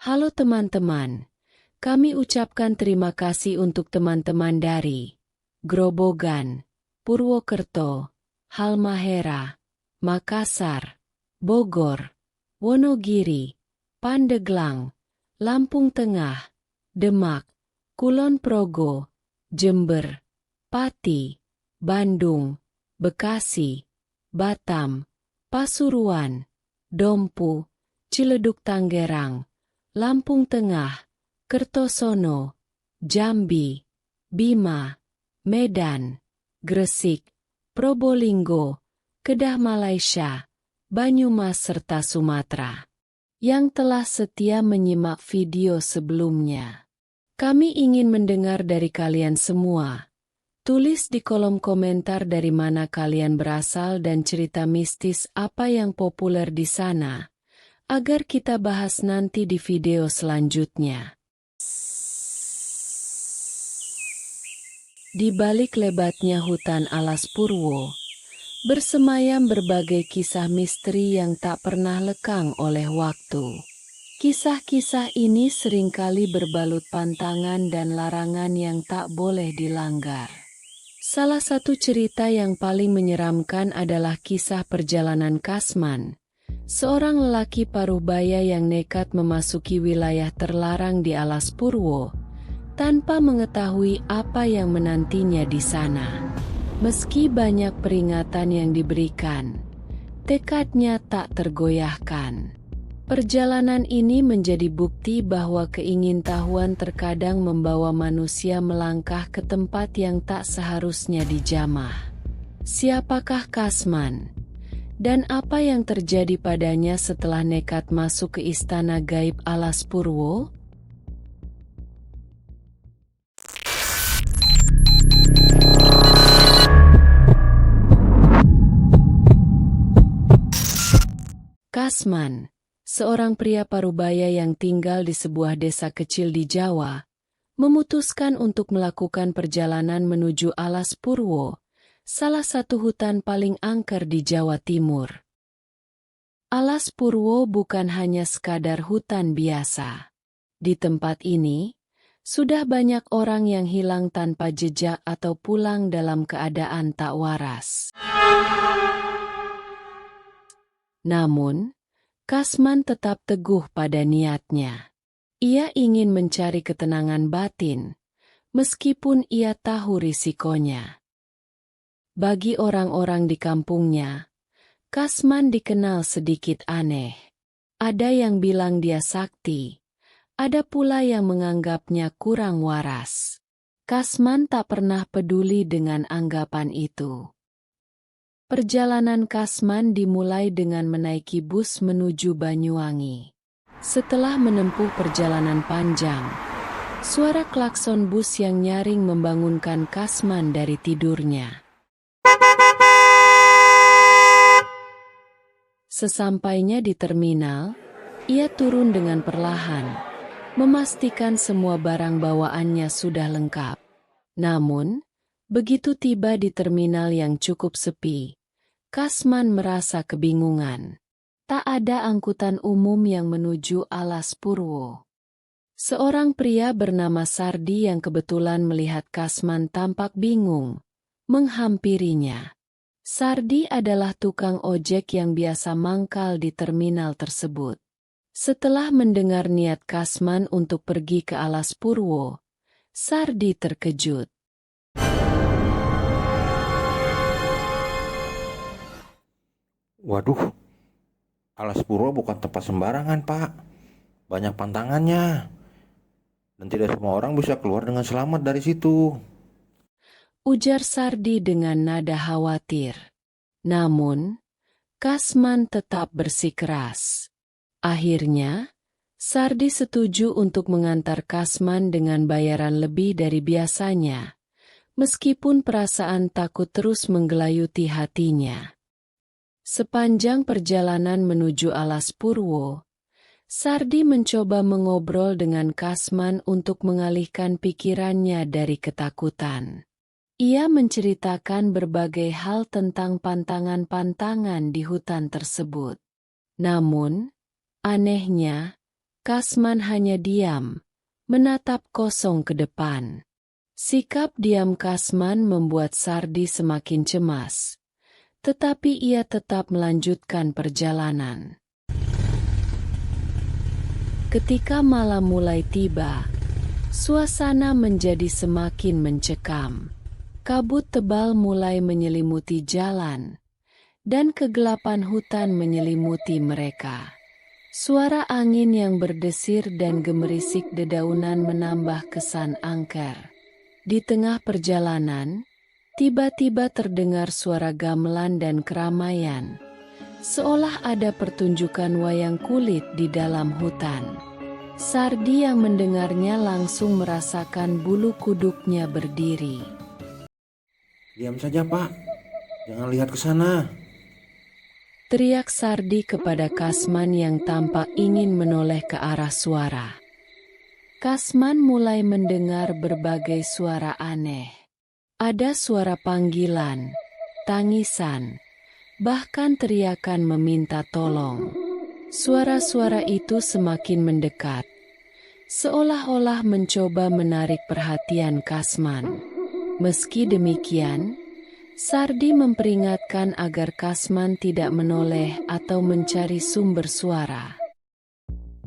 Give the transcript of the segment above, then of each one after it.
Halo teman-teman, kami ucapkan terima kasih untuk teman-teman dari Grobogan, Purwokerto, Halmahera, Makassar, Bogor, Wonogiri, Pandeglang, Lampung Tengah, Demak, Kulon Progo, Jember, Pati, Bandung, Bekasi, Batam, Pasuruan, Dompu, Ciledug Tangerang, Lampung Tengah, Kertosono, Jambi, Bima, Medan, Gresik, Probolinggo, Kedah Malaysia, Banyumas serta Sumatera yang telah setia menyimak video sebelumnya. Kami ingin mendengar dari kalian semua. Tulis di kolom komentar dari mana kalian berasal dan cerita mistis apa yang populer di sana, agar kita bahas nanti di video selanjutnya. Di balik lebatnya hutan alas Purwo, bersemayam berbagai kisah misteri yang tak pernah lekang oleh waktu. Kisah-kisah ini seringkali berbalut pantangan dan larangan yang tak boleh dilanggar. Salah satu cerita yang paling menyeramkan adalah kisah perjalanan Kasman, seorang lelaki parubaya yang nekat memasuki wilayah terlarang di alas Purwo, tanpa mengetahui apa yang menantinya di sana. Meski banyak peringatan yang diberikan, tekadnya tak tergoyahkan. Perjalanan ini menjadi bukti bahwa keingintahuan terkadang membawa manusia melangkah ke tempat yang tak seharusnya dijamah. Siapakah Kasman? Dan apa yang terjadi padanya setelah nekat masuk ke istana gaib alas Purwo? Kasman, seorang pria parubaya yang tinggal di sebuah desa kecil di Jawa, memutuskan untuk melakukan perjalanan menuju alas Purwo, salah satu hutan paling angker di Jawa Timur. Alas Purwo bukan hanya sekadar hutan biasa. Di tempat ini, sudah banyak orang yang hilang tanpa jejak atau pulang dalam keadaan tak waras. Namun, Kasman tetap teguh pada niatnya. Ia ingin mencari ketenangan batin, meskipun ia tahu risikonya. Bagi orang-orang di kampungnya, Kasman dikenal sedikit aneh. Ada yang bilang dia sakti, ada pula yang menganggapnya kurang waras. Kasman tak pernah peduli dengan anggapan itu. Perjalanan Kasman dimulai dengan menaiki bus menuju Banyuwangi. Setelah menempuh perjalanan panjang, suara klakson bus yang nyaring membangunkan Kasman dari tidurnya. Sesampainya di terminal, ia turun dengan perlahan, memastikan semua barang bawaannya sudah lengkap. Namun, begitu tiba di terminal yang cukup sepi, Kasman merasa kebingungan. Tak ada angkutan umum yang menuju alas Purwo. Seorang pria bernama Sardi yang kebetulan melihat Kasman tampak bingung, menghampirinya. Sardi adalah tukang ojek yang biasa mangkal di terminal tersebut. Setelah mendengar niat Kasman untuk pergi ke alas Purwo, Sardi terkejut. Waduh, alas Purwo bukan tempat sembarangan, Pak. Banyak pantangannya. Dan tidak semua orang bisa keluar dengan selamat dari situ. Ujar Sardi dengan nada khawatir. Namun, Kasman tetap bersikeras. Akhirnya, Sardi setuju untuk mengantar Kasman dengan bayaran lebih dari biasanya, meskipun perasaan takut terus menggelayuti hatinya. Sepanjang perjalanan menuju alas Purwo, Sardi mencoba mengobrol dengan Kasman untuk mengalihkan pikirannya dari ketakutan. Ia menceritakan berbagai hal tentang pantangan-pantangan di hutan tersebut. Namun, anehnya, Kasman hanya diam, menatap kosong ke depan. Sikap diam Kasman membuat Sardi semakin cemas. Tetapi ia tetap melanjutkan perjalanan. Ketika malam mulai tiba, suasana menjadi semakin mencekam. Kabut tebal mulai menyelimuti jalan, dan kegelapan hutan menyelimuti mereka. Suara angin yang berdesir dan gemerisik dedaunan menambah kesan angker. Di tengah perjalanan, tiba-tiba terdengar suara gamelan dan keramaian, seolah ada pertunjukan wayang kulit di dalam hutan. Sardi yang mendengarnya langsung merasakan bulu kuduknya berdiri. Diam saja, Pak. Jangan lihat ke sana. Teriak Sardi kepada Kasman yang tampak ingin menoleh ke arah suara. Kasman mulai mendengar berbagai suara aneh. Ada suara panggilan, tangisan, bahkan teriakan meminta tolong. Suara-suara itu semakin mendekat, seolah-olah mencoba menarik perhatian Kasman. Meski demikian, Sardi memperingatkan agar Kasman tidak menoleh atau mencari sumber suara.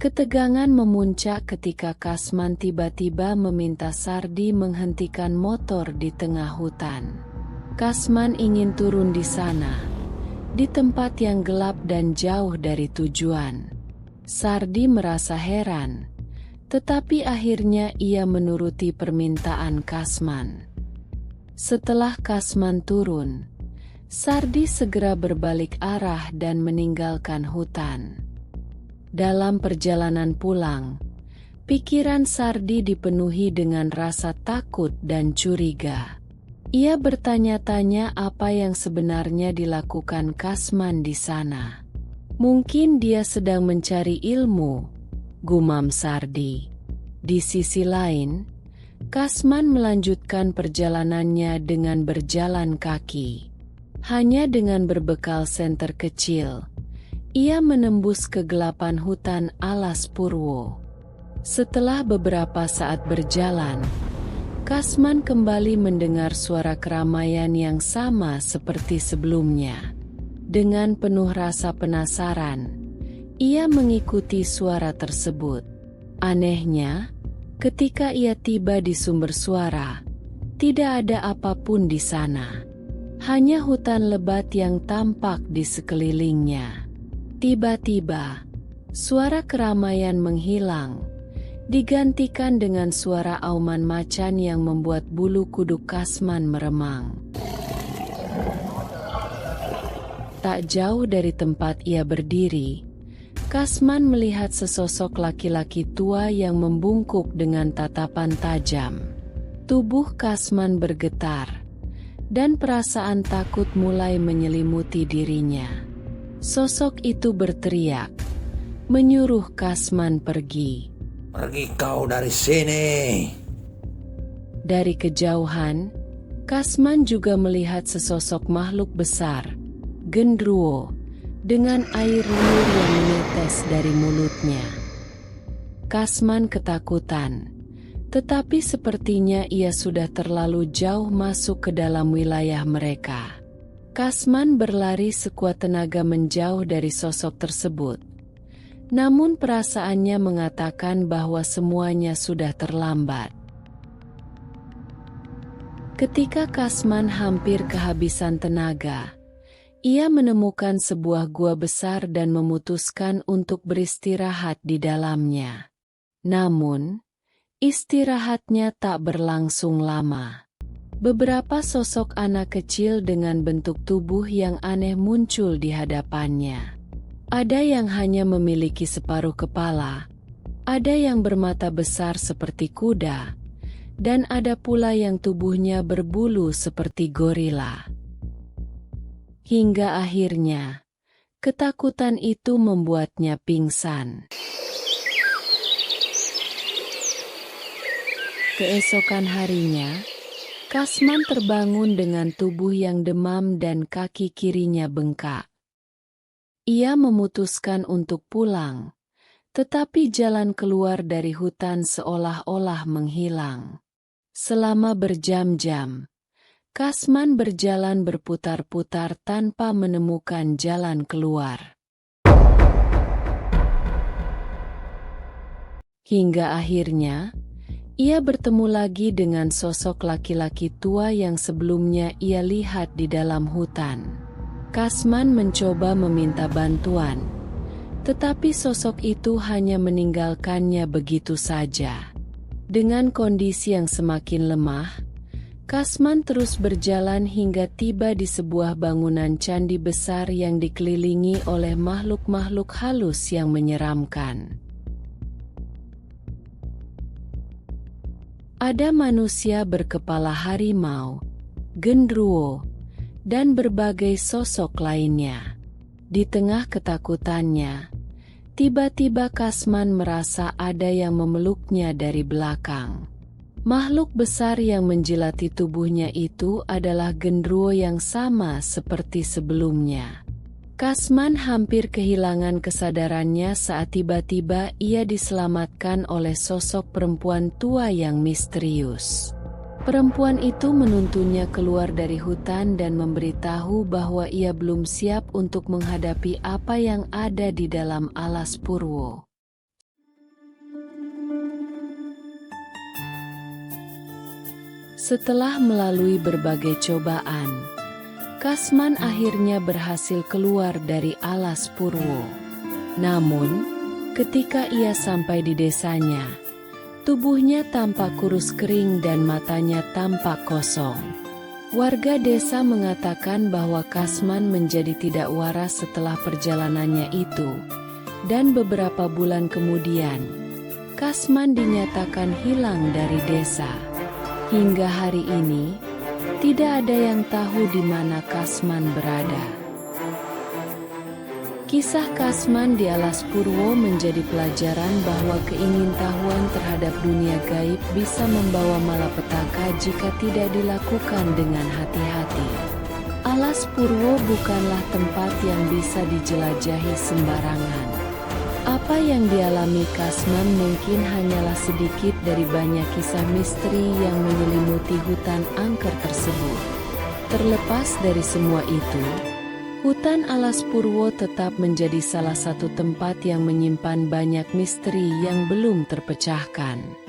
Ketegangan memuncak ketika Kasman tiba-tiba meminta Sardi menghentikan motor di tengah hutan. Kasman ingin turun di sana, di tempat yang gelap dan jauh dari tujuan. Sardi merasa heran, tetapi akhirnya ia menuruti permintaan Kasman. Setelah Kasman turun, Sardi segera berbalik arah dan meninggalkan hutan. Dalam perjalanan pulang, pikiran Sardi dipenuhi dengan rasa takut dan curiga. Ia bertanya-tanya apa yang sebenarnya dilakukan Kasman di sana. Mungkin dia sedang mencari ilmu, gumam Sardi. Di sisi lain, Kasman melanjutkan perjalanannya dengan berjalan kaki. Hanya dengan berbekal senter kecil, ia menembus kegelapan hutan alas Purwo. Setelah beberapa saat berjalan, Kasman kembali mendengar suara keramaian yang sama seperti sebelumnya. Dengan penuh rasa penasaran, ia mengikuti suara tersebut. Anehnya, ketika ia tiba di sumber suara, tidak ada apapun di sana. Hanya hutan lebat yang tampak di sekelilingnya. Tiba-tiba, suara keramaian menghilang, digantikan dengan suara auman macan yang membuat bulu kuduk Kasman meremang. Tak jauh dari tempat ia berdiri, Kasman melihat sesosok laki-laki tua yang membungkuk dengan tatapan tajam. Tubuh Kasman bergetar, dan perasaan takut mulai menyelimuti dirinya. Sosok itu berteriak, menyuruh Kasman pergi. Pergi kau dari sini. Dari kejauhan, Kasman juga melihat sesosok makhluk besar, genderuwo, dengan air liur yang menetes dari mulutnya. Kasman ketakutan, tetapi sepertinya ia sudah terlalu jauh masuk ke dalam wilayah mereka. Kasman berlari sekuat tenaga menjauh dari sosok tersebut. Namun perasaannya mengatakan bahwa semuanya sudah terlambat. Ketika Kasman hampir kehabisan tenaga, ia menemukan sebuah gua besar dan memutuskan untuk beristirahat di dalamnya. Namun, istirahatnya tak berlangsung lama. Beberapa sosok anak kecil dengan bentuk tubuh yang aneh muncul di hadapannya. Ada yang hanya memiliki separuh kepala, ada yang bermata besar seperti kuda, dan ada pula yang tubuhnya berbulu seperti gorila. Hingga akhirnya, ketakutan itu membuatnya pingsan. Keesokan harinya, Kasman terbangun dengan tubuh yang demam dan kaki kirinya bengkak. Ia memutuskan untuk pulang, Tetapi jalan keluar dari hutan seolah-olah menghilang. Selama berjam-jam, Kasman berjalan berputar-putar tanpa menemukan jalan keluar. Hingga akhirnya, ia bertemu lagi dengan sosok laki-laki tua yang sebelumnya ia lihat di dalam hutan. Kasman mencoba meminta bantuan, tetapi sosok itu hanya meninggalkannya begitu saja. Dengan kondisi yang semakin lemah, Kasman terus berjalan hingga tiba di sebuah bangunan candi besar yang dikelilingi oleh makhluk-makhluk halus yang menyeramkan. Ada manusia berkepala harimau, genderuwo, dan berbagai sosok lainnya. Di tengah ketakutannya, tiba-tiba Kasman merasa ada yang memeluknya dari belakang. Makhluk besar yang menjilati tubuhnya itu adalah genderuwo yang sama seperti sebelumnya. Kasman hampir kehilangan kesadarannya saat tiba-tiba ia diselamatkan oleh sosok perempuan tua yang misterius. Perempuan itu menuntunnya keluar dari hutan dan memberitahu bahwa ia belum siap untuk menghadapi apa yang ada di dalam alas Purwo. Setelah melalui berbagai cobaan, Kasman akhirnya berhasil keluar dari alas Purwo. Namun, ketika ia sampai di desanya, tubuhnya tampak kurus kering dan matanya tampak kosong. Warga desa mengatakan bahwa Kasman menjadi tidak waras setelah perjalanannya itu, dan beberapa bulan kemudian, Kasman dinyatakan hilang dari desa. Hingga hari ini, tidak ada yang tahu di mana Kasman berada. Kisah Kasman di alas Purwo menjadi pelajaran bahwa keingintahuan terhadap dunia gaib bisa membawa malapetaka jika tidak dilakukan dengan hati-hati. Alas Purwo bukanlah tempat yang bisa dijelajahi sembarangan. Apa yang dialami Kasman mungkin hanyalah sedikit dari banyak kisah misteri yang menyelimuti hutan angker tersebut. Terlepas dari semua itu, hutan alas Purwo tetap menjadi salah satu tempat yang menyimpan banyak misteri yang belum terpecahkan.